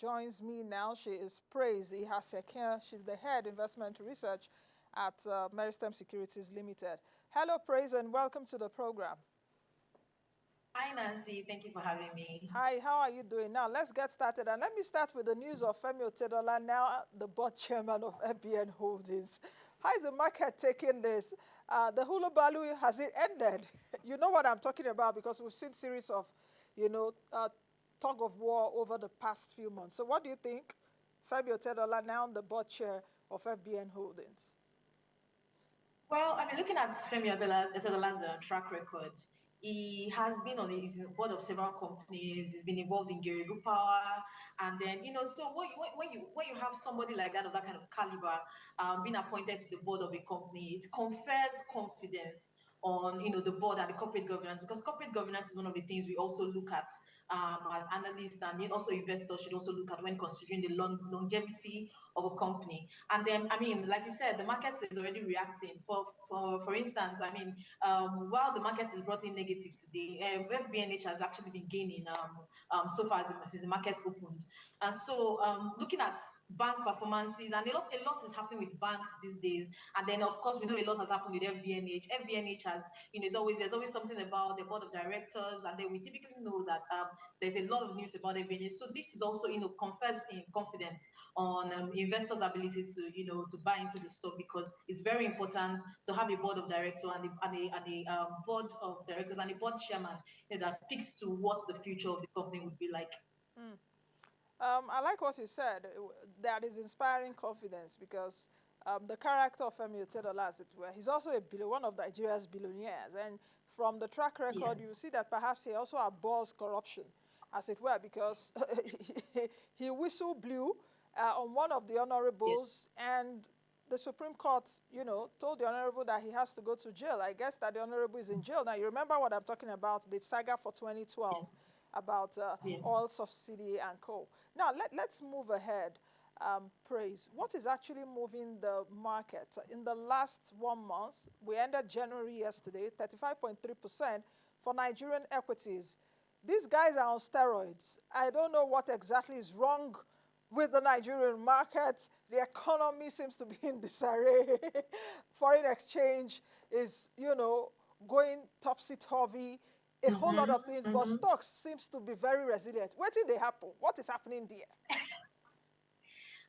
joins me now. She is Praise Ihansekhien. She's the head investment research at Meristem Securities Limited. Hello, Praise, and welcome to the program. Hi, Nancy. Thank you for having me. Hi, how are you doing? Now, let's get started. And let me start with the news of Femi Otedola, now the board chairman of FBN Holdings. How is the market taking this? The hula baloo, has it ended? You know what I'm talking about because we've seen series of, tug of war over the past few months. So what do you think? Femi Otedola, now the board chair of FBN Holdings. Well, I mean, looking at Femi Otedola's track record, he has been on the board of several companies. He's been involved in Gerigu Power, and then so when you have somebody like that of that kind of caliber being appointed to the board of a company, it confers confidence on the board and the corporate governance, because corporate governance is one of the things we also look at as analysts, and then also investors should also look at when considering the longevity of a company. And then, I mean, like you said, the market is already reacting. For instance, I mean, while the market is broadly negative today, FBNH has actually been gaining so far since the market opened. And so, looking at bank performances, and a lot is happening with banks these days. And then, of course, we know a lot has happened with FBNH. FBNH has, there's always something about the board of directors, and then we typically know that there's a lot of news about FBNH. So this is also, confers in confidence on investors' ability to to buy into the stock, because it's very important to have a board of directors and a board of directors and a board chairman that speaks to what the future of the company would be like. I like what you said. That is inspiring confidence, because the character of Femi Otedola, as it were, he's also one of Nigeria's billionaires. And from the track record, you see that perhaps he also abhors corruption, as it were, because he whistle blew on one of the honorables, and the Supreme Court, told the honorable that he has to go to jail. I guess that the honorable is in jail. Now, you remember what I'm talking about, the saga for 2012 about oil subsidy and coal. Now, let's move ahead. Praise, what is actually moving the market? In the last 1 month, we ended January yesterday, 35.3% for Nigerian equities. These guys are on steroids. I don't know what exactly is wrong with the Nigerian market. The economy seems to be in disarray. Foreign exchange is, going topsy-turvy. A whole lot of things, but stocks seems to be very resilient. What did they happen? What is happening there?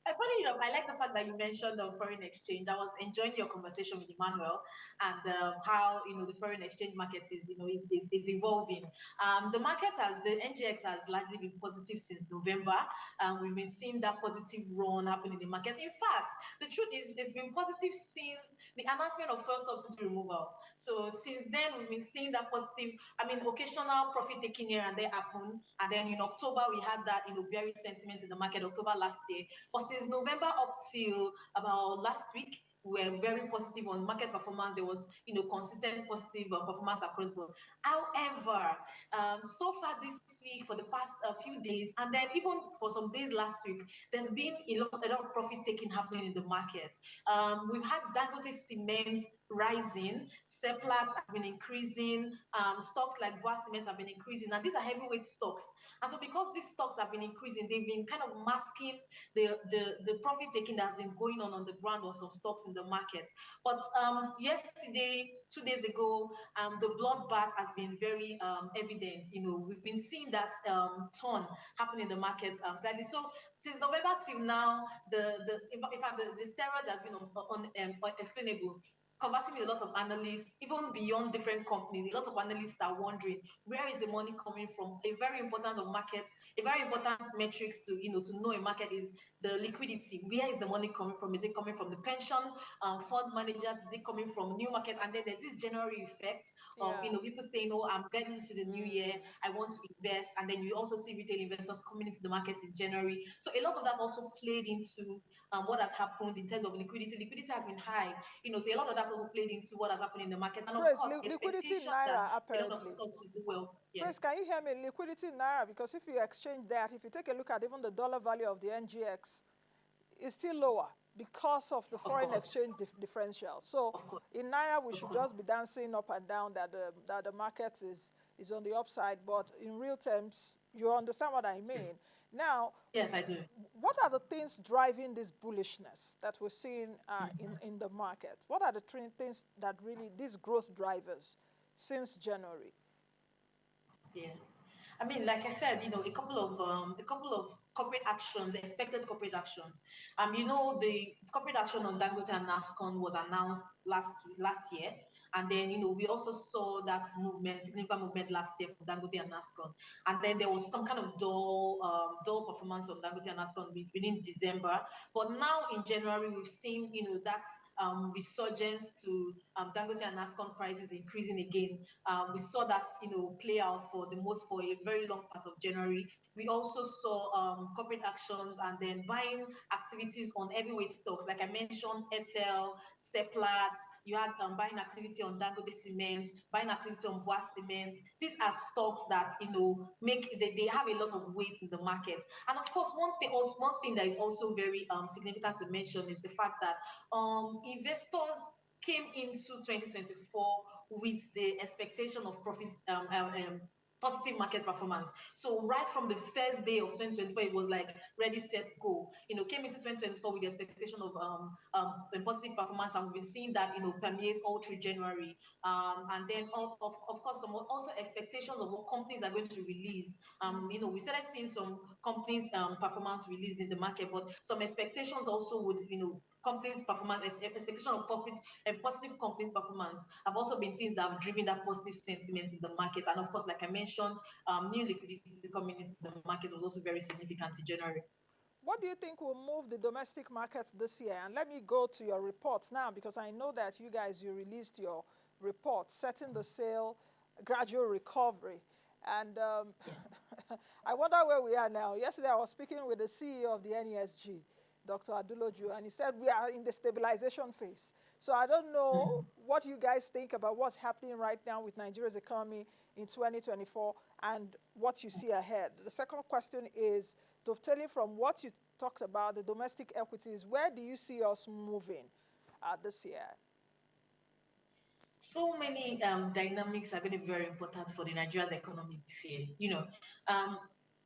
Funny enough, I like the fact that you mentioned the foreign exchange. I was enjoying your conversation with Emmanuel, and how the foreign exchange market is is evolving. The market the NGX has largely been positive since November. We've been seeing that positive run happen in the market. In fact, the truth is it's been positive since the announcement of first subsidy removal. So since then, we've been seeing that positive. I mean, occasional profit taking here and there happen, and then in October we had that bearish sentiment in the market. October last year, but since November up till about last week, we were very positive on market performance. There was, consistent positive performance across board. However, so far this week, for the past few days, and then even for some days last week, there's been a lot of profit taking happening in the market. We've had Dangote Cement rising, Seplat has been increasing, stocks like Boa Cement have been increasing, and these are heavyweight stocks. And so because these stocks have been increasing, they've been kind of masking the profit taking that has been going on the ground on some stocks in the market. But yesterday, 2 days ago, the bloodbath has been very evident. We've been seeing that turn happen in the market slightly. So since November till now, in fact the steroids has been unexplainable. Conversing with a lot of analysts, even beyond different companies, a lot of analysts are wondering, where is the money coming from? A very important metrics to know a market is the liquidity. Where is the money coming from? Is it coming from the pension fund managers? Is it coming from new market? And then there's this January effect of people saying, "Oh, I'm getting into the new year, I want to invest," and then you also see retail investors coming into the market in January. So a lot of that also played into what has happened in terms of liquidity. Liquidity has been high, so a lot of that also played into what has happened in the market. And of course, liquidity in expectation Naira, that apparently. a lot of stocks will do well. Yeah. Chris, can you hear me? Liquidity in Naira, because if you exchange that, if you take a look at even the dollar value of the NGX, it's still lower because of the foreign exchange differential. So in Naira, we should just be dancing up and down that the market is on the upside. But in real terms, you understand what I mean. Now, Yes, I do. what are the things driving this bullishness that we're seeing in the market? What are the things that really, these growth drivers since January? Yeah. I mean, like I said, a couple of corporate actions, expected corporate actions. The corporate action on Dangote and Nascon was announced last year, and then we also saw that movement, significant movement last year from Dangote and Nascon, and then there was some kind of dull performance on Dangote and Nascon within December. But now in January, we've seen that resurgence to Dangote and Nascon prices increasing again. We saw that play out for a very long part of January. We also saw corporate actions and then buying activities on heavyweight stocks, like I mentioned, Etel, Seplat. You had buying activity on Dangote Cement, buying activity on Bois Cement. These are stocks that they have a lot of weight in the market. And of course, one thing that is also very significant to mention is the fact that investors came into 2024 with the expectation of profits, positive market performance. So right from the first day of 2024, it was like ready, set, go. Came into 2024 with the expectation of positive performance, and we've been seeing that permeate all through January. And then of course some also expectations of what companies are going to release. We started seeing some companies performance released in the market, but some expectations also would companies' performance, expectation of profit and positive companies' performance have also been things that have driven that positive sentiment in the market. And of course, like I mentioned, new liquidity coming into the market was also very significant in January. What do you think will move the domestic market this year? And let me go to your reports now, because I know that you released your report, setting the sail, gradual recovery. And Yeah. I wonder where we are now. Yesterday, I was speaking with the CEO of the NESG, Dr. Aduloju, and he said we are in the stabilization phase. So I don't know what you guys think about what's happening right now with Nigeria's economy in 2024 and what you see ahead. The second question is, dovetailing from what you talked about, the domestic equities, where do you see us moving this year? So many dynamics are going to be very important for the Nigeria's economy this year.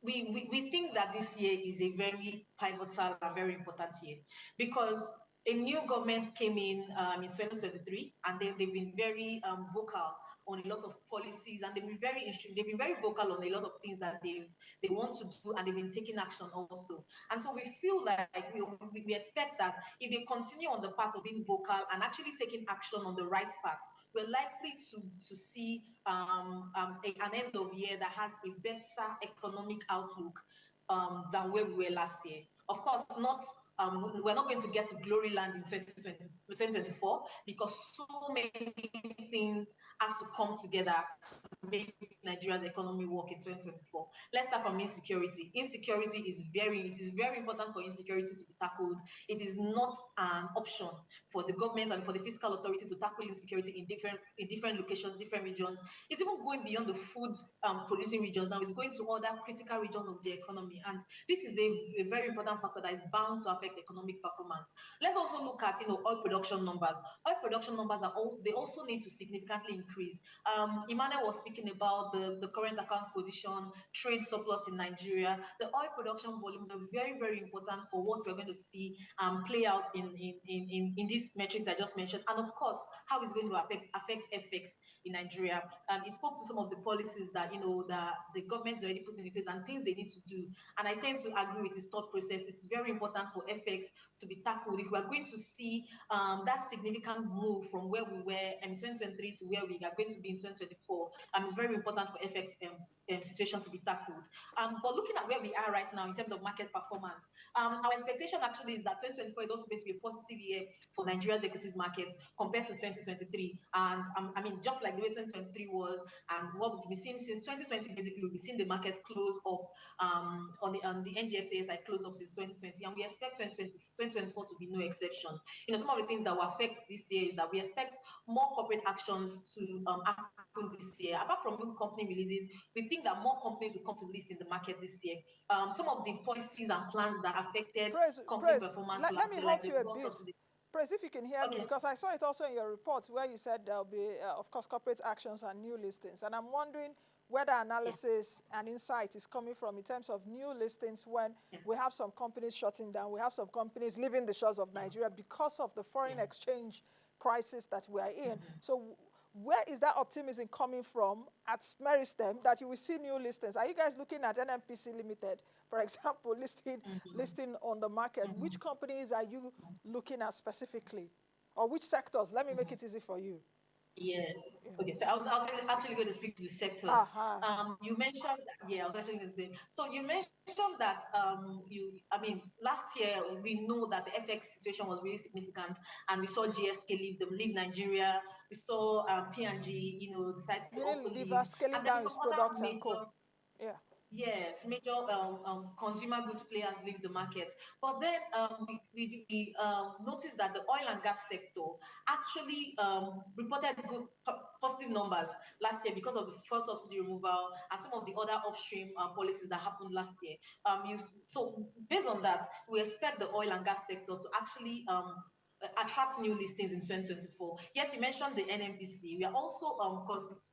We think that this year is a very pivotal and very important year because a new government came in 2023, and they've been very vocal on a lot of policies, and they've been very vocal on a lot of things that they want to do, and they've been taking action also. And so we feel like we expect that if they continue on the path of being vocal and actually taking action on the right path, we're likely to see an end of year that has a better economic outlook than where we were last year. Of course, not we're not going to get to glory land in 2024 because so many things have to come together to make Nigeria's economy work in 2024. Let's start from insecurity. It is very important for insecurity to be tackled. It is not an option for the government and for the fiscal authority to tackle insecurity in different locations, different regions. It's even going beyond the food producing regions now. It's going to other critical regions of the economy, and this is a very important factor that is bound to affect economic performance. Let's also look at oil production numbers. Oil production numbers they also need to significantly increase. Emmanuel was speaking about the current account position, trade surplus in Nigeria. The oil production volumes are very, very important for what we're going to see play out in these metrics I just mentioned, and of course, how it's going to affect FX in Nigeria. He spoke to some of the policies that that the government is already putting in place and things they need to do. And I tend to agree with his thought process. It's very important for FX to be tackled if we are going to see that significant move from where we were in 2023 to where we are going to be in 2024. It's very important for FX situation to be tackled. But looking at where we are right now in terms of market performance, our expectation actually is that 2024 is also going to be a positive year for Nigeria's equities market compared to 2023. And I mean, just like the way 2023 was, and what we've been seeing since 2020, basically, we've been seeing the market close up on the NGX ASI close up since 2020, and we expect 2024 to be no exception. Some of the things that will affect this year is that we expect more corporate actions to happen this year. Apart from new company releases, we think that more companies will come to list in the market this year. Some of the policies and plans that affected company performance let last me year, halt like the you a fuel bit. subsidy. Praise, if you can hear me, Okay. because I saw it also in your reports where you said there'll be, of course, corporate actions and new listings. And I'm wondering where the Yeah. analysis and insight is coming from in terms of new listings when Yeah. we have some companies shutting down, we have some companies leaving the shores of Yeah. Nigeria because of the foreign Yeah. exchange crisis that we are in. Mm-hmm. So where is that optimism coming from at Meristem that you will see new listings? Are you guys looking at NMPC Limited, for example, listing on the market? Which companies are you looking at specifically? Or which sectors? Let me make it easy for you. Yes. Yeah. Okay. So I was actually going to speak to the sectors. Aha. You mentioned, yeah, I was actually going to speak. So you mentioned that I mean, last year we know that the FX situation was really significant, and we saw GSK leave Nigeria. We saw P&G, decide to also Meaning leave, Liver scaling and then down some its other products and co. major. Yeah. Yes, major consumer goods players leave the market. But then we noticed that the oil and gas sector actually reported good positive numbers last year because of the first subsidy removal and some of the other upstream policies that happened last year. So based on that, we expect the oil and gas sector to actually attract new listings in 2024. Yes, you mentioned the NMPC. We are also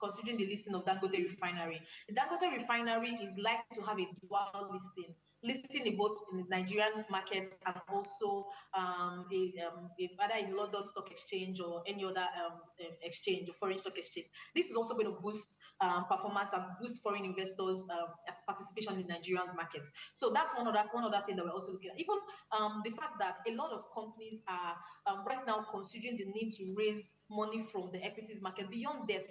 considering the listing of Dangote Refinery. The Dangote Refinery is likely to have a dual listing in both in the Nigerian market and also either in London Stock Exchange or any other exchange or foreign stock exchange. This is also going to boost performance and boost foreign investors as participation in Nigeria's market. So that's one other thing that we're also looking at. Even the fact that a lot of companies are right now considering the need to raise money from the equities market beyond debt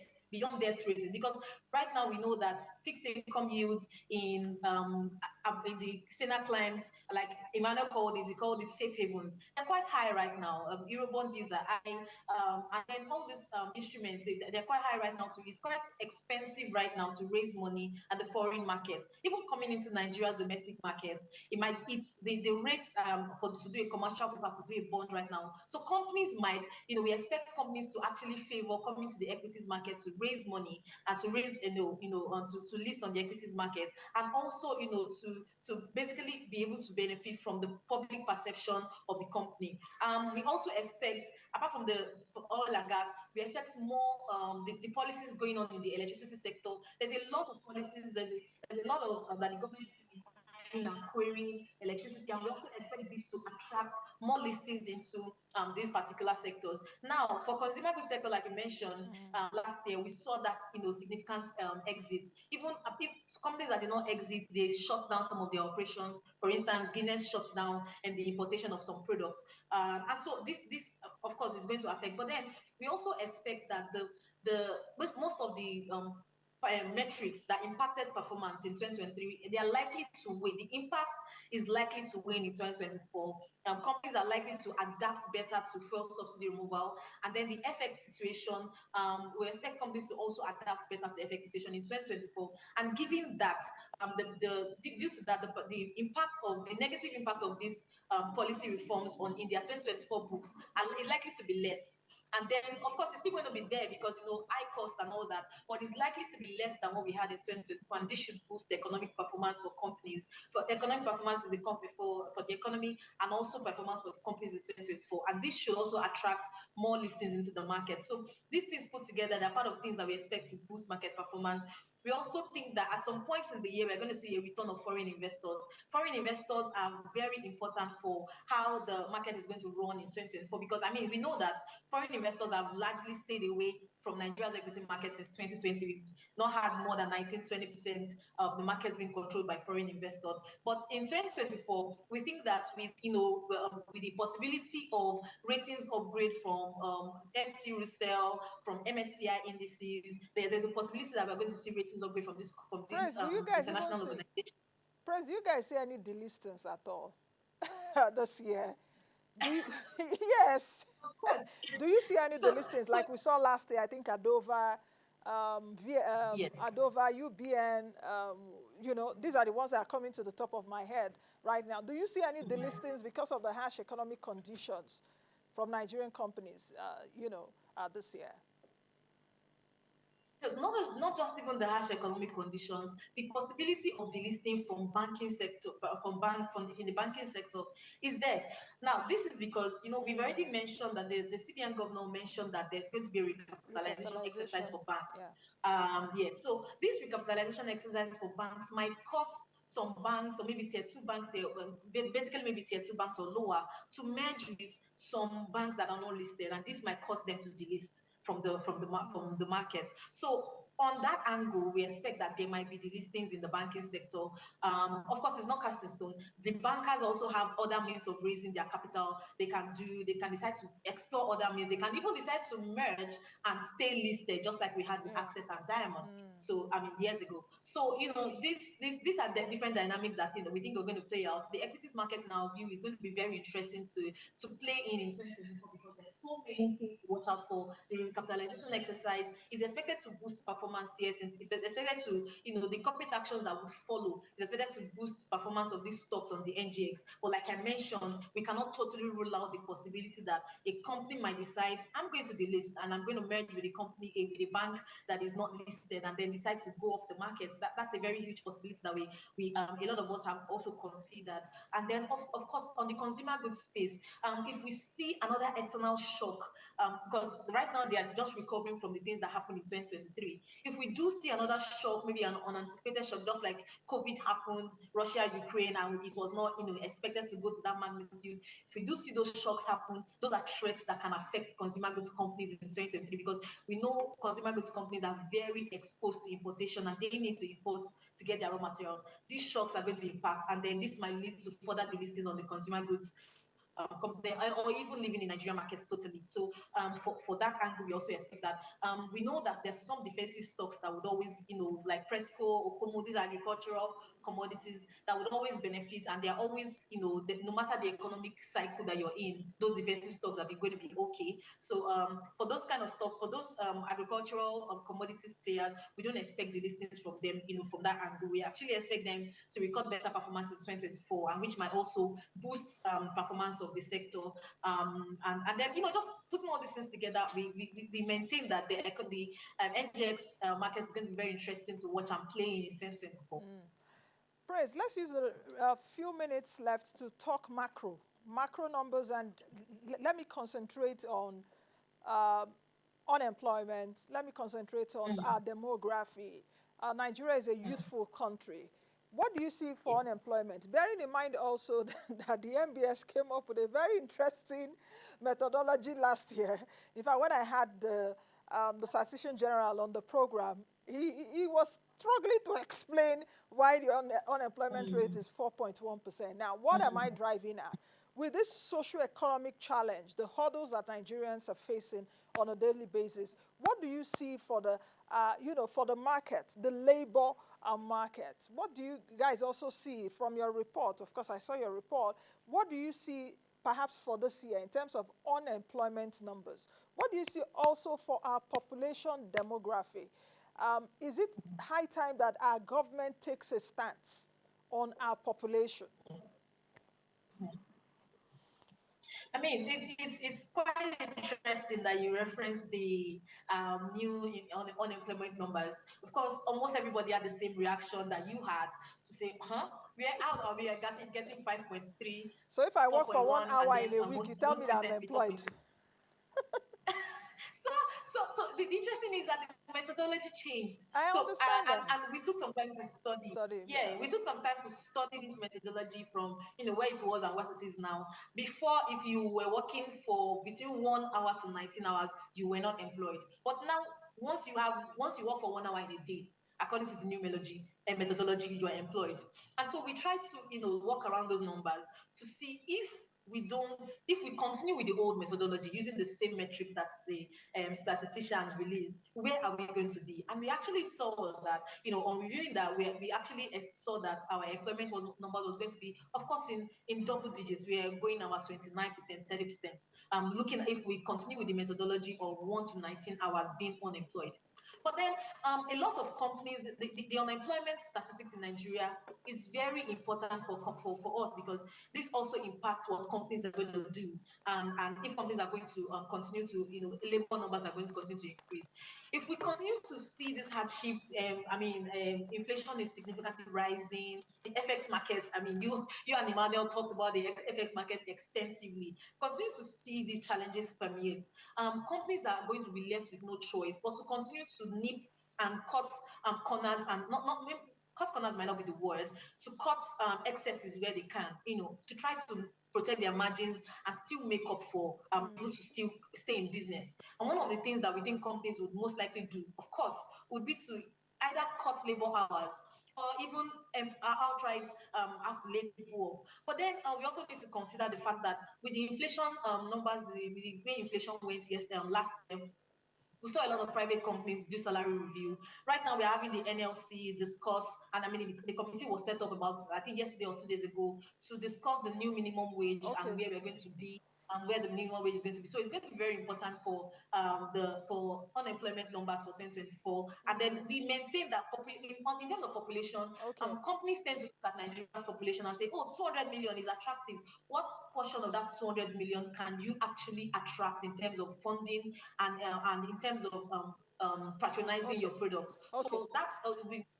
raising, because right now we know that fixed income yields in the Sena climbs, like Emmanuel he called it safe havens. They're quite high right now. Eurobond yields are high, and then all these instruments they're quite high right now too. It's quite expensive right now to raise money at the foreign market. Even coming into Nigeria's domestic market, it's the rates for to do a commercial paper, to do a bond right now. So companies might, we expect companies to actually favor coming to the equities market to raise money and to raise, to list on the equities market, and also, to basically be able to benefit from the public perception of the company. We also expect, apart from for oil and gas, we expect more the policies going on in the electricity sector. There's a lot of policies. There's a lot of that the government is and querying electricity, and we also expect this to attract more listings into these particular sectors. Now, for consumer goods sector, like you mentioned, last year we saw that significant exits. Even companies that did not exit, they shut down some of their operations. For instance, Guinness shut down and the importation of some products, and so this of course is going to affect. But then we also expect that most of the metrics that impacted performance in 2023, they are likely to wane. The impact is likely to wane in 2024. Companies are likely to adapt better to fuel subsidy removal, and then the FX situation. We expect companies to also adapt better to FX situation in 2024. And given that, due to that, the impact of the negative impact of these policy reforms on India 2024 books is likely to be less. And then, of course, it's still going to be there because, high cost and all that, but it's likely to be less than what we had in 2024. And this should boost the economic performance for companies, for economic performance in the company, for the economy, and also performance for the companies in 2024. And this should also attract more listings into the market. So these things put together, they're part of things that we expect to boost market performance. We also think that at some point in the year, we're going to see a return of foreign investors. Foreign investors are very important for how the market is going to run in 2024, because, we know that foreign investors have largely stayed away from Nigeria's equity market since 2020. We've not had more than 19-20% of the market being controlled by foreign investors. But in 2024, we think that with the possibility of ratings upgrade from FT resale, from MSCI indices, there's a possibility that we're going to see ratings upgrade from this Press, do you guys even international see? organization. Press, do you guys see any delistings at all this year? Do you, yes. Of course. Do you see any So, delistings so like we saw last year? I think Adova, yes. Adova, UBN. These are the ones that are coming to the top of my head right now. Do you see any delistings because of the harsh economic conditions from Nigerian companies? This year. not just even the harsh economic conditions, the possibility of delisting from banking sector, from in the banking sector is there. Now, this is because we've already mentioned that the CBN governor mentioned that there's going to be a recapitalization exercise Recapitalization. for banks. Yeah. Yes, so this recapitalization exercise for banks might cause some banks, or maybe tier two banks, basically maybe tier two banks or lower, to merge with some banks that are not listed, and this might cause them to delist from the market. So on that angle, we expect that there might be delistings in the banking sector. Of course, it's not cast in stone. The bankers also have other means of raising their capital. They can decide to explore other means. They can even decide to merge and stay listed, just like we had with Yeah. Access and Diamond. So I mean, years ago. So these are the different dynamics that we think are going to play out. The equities market, in our view, is going to be very interesting to play in 2024, because there's so many things to watch out for. The recapitalization exercise is expected to boost performance. Yes, and it's expected to, the corporate actions that would follow is expected to boost performance of these stocks on the NGX. But like I mentioned, we cannot totally rule out the possibility that a company might decide, I'm going to delist and I'm going to merge with a company, with a bank that is not listed, and then decide to go off the market. That's a very huge possibility that we a lot of us have also considered. And then of course, on the consumer goods space, if we see another external shock, because right now they are just recovering from the things that happened in 2023. If we do see another shock, maybe an unanticipated shock, just like COVID happened, Russia, Ukraine, and it was not expected to go to that magnitude. If we do see those shocks happen, those are threats that can affect consumer goods companies in 2023, because we know consumer goods companies are very exposed to importation, and they need to import to get their raw materials. These shocks are going to impact, and then this might lead to further delistings on the consumer goods company, or even living in Nigerian markets totally. So for that angle, we also expect that. We know that there's some defensive stocks that would always, like Presco, Okomo, these agricultural commodities that would always benefit, and they're always, no matter the economic cycle that you're in, those defensive stocks are going to be okay. So for those kind of stocks, for those agricultural commodities players, we don't expect the listings from them, from that angle. We actually expect them to record better performance in 2024, and which might also boost performance of the sector. And then, just putting all these things together, we maintain that the NGX market is going to be very interesting to watch and play in 2024. Praise, let's use a few minutes left to talk macro numbers, and let me concentrate on uh, unemployment. Let me concentrate on our demography. Nigeria is a youthful country. What do you see for unemployment? Bearing in mind also that the MBS came up with a very interesting methodology last year. In fact, when I had the Statistician General on the program, he was struggling to explain why the unemployment rate is 4.1%. Now, what am I driving at? With this socio-economic challenge, the hurdles that Nigerians are facing on a daily basis, what do you see for the, for the market, the labor market? What do you guys also see from your report? Of course, I saw your report. What do you see perhaps for this year in terms of unemployment numbers? What do you see also for our population demography? Is it high time that our government takes a stance on our population? I mean, it's quite interesting that you reference the new unemployment numbers. Of course, almost everybody had the same reaction that you had, to say, huh? We are out of here getting 5.3, So if I work for 1 4.1, and hour then in a week, you tell most me that I'm recently employed. 4.2. So the interesting is that the methodology changed. I So understand that. and we took some time to study. Study, Yeah, yeah. we took some time to study this methodology from where it was and what it is now. Before, if you were working for between 1 hour to 19 hours, you were not employed. But now, once you work for 1 hour in a day, according to the new methodology, you are employed. And so we try to work around those numbers to see if we continue with the old methodology using the same metrics that the statisticians release, where are we going to be? And we actually saw that, on reviewing that, we actually saw that our employment number was going to be, of course, in double digits. We are going about 29%, 30%. Looking if we continue with the methodology of 1 to 19 hours being unemployed. But then a lot of companies, the unemployment statistics in Nigeria is very important for us, because this also impacts what companies are going to do, and if companies are going to continue to, labor numbers are going to continue to increase. If we continue to see this hardship, inflation is significantly rising. The FX markets, you and Emmanuel talked about the FX market extensively. Continue to see these challenges permeate. Companies are going to be left with no choice but to continue to nip and cut corners, and not cut corners might not be the word, to cut excesses where they can, to try to protect their margins and still make up for able to still stay in business. And one of the things that we think companies would most likely do, of course, would be to either cut labor hours or even outright have to lay people off. But then we also need to consider the fact that with the inflation numbers, with the way inflation went last year, we saw a lot of private companies do salary review. Right now, we're having the NLC discuss, and the committee was set up about, I think, yesterday or 2 days ago, to discuss the new minimum wage and Okay. where we're going to be, and where the minimum wage is going to be. So it's going to be very important for for unemployment numbers for 2024. And then we maintain that in terms of population, Okay. companies tend to look at Nigeria's population and say, oh, 200 million is attractive. What portion of that 200 million can you actually attract in terms of funding, and in terms of patronizing Okay. your products? Okay. So that's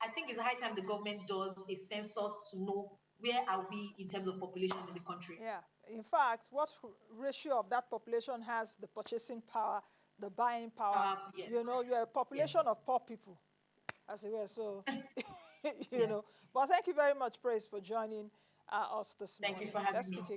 I think it's high time the government does a census to know where are we in terms of population in the country. Yeah. In fact, what ratio of that population has the purchasing power, the buying power? Yes, You're a population yes, of poor people, as it were. So, yeah. But thank you very much, Praise, for joining us this Thank you morning. for having Let's me. speak again.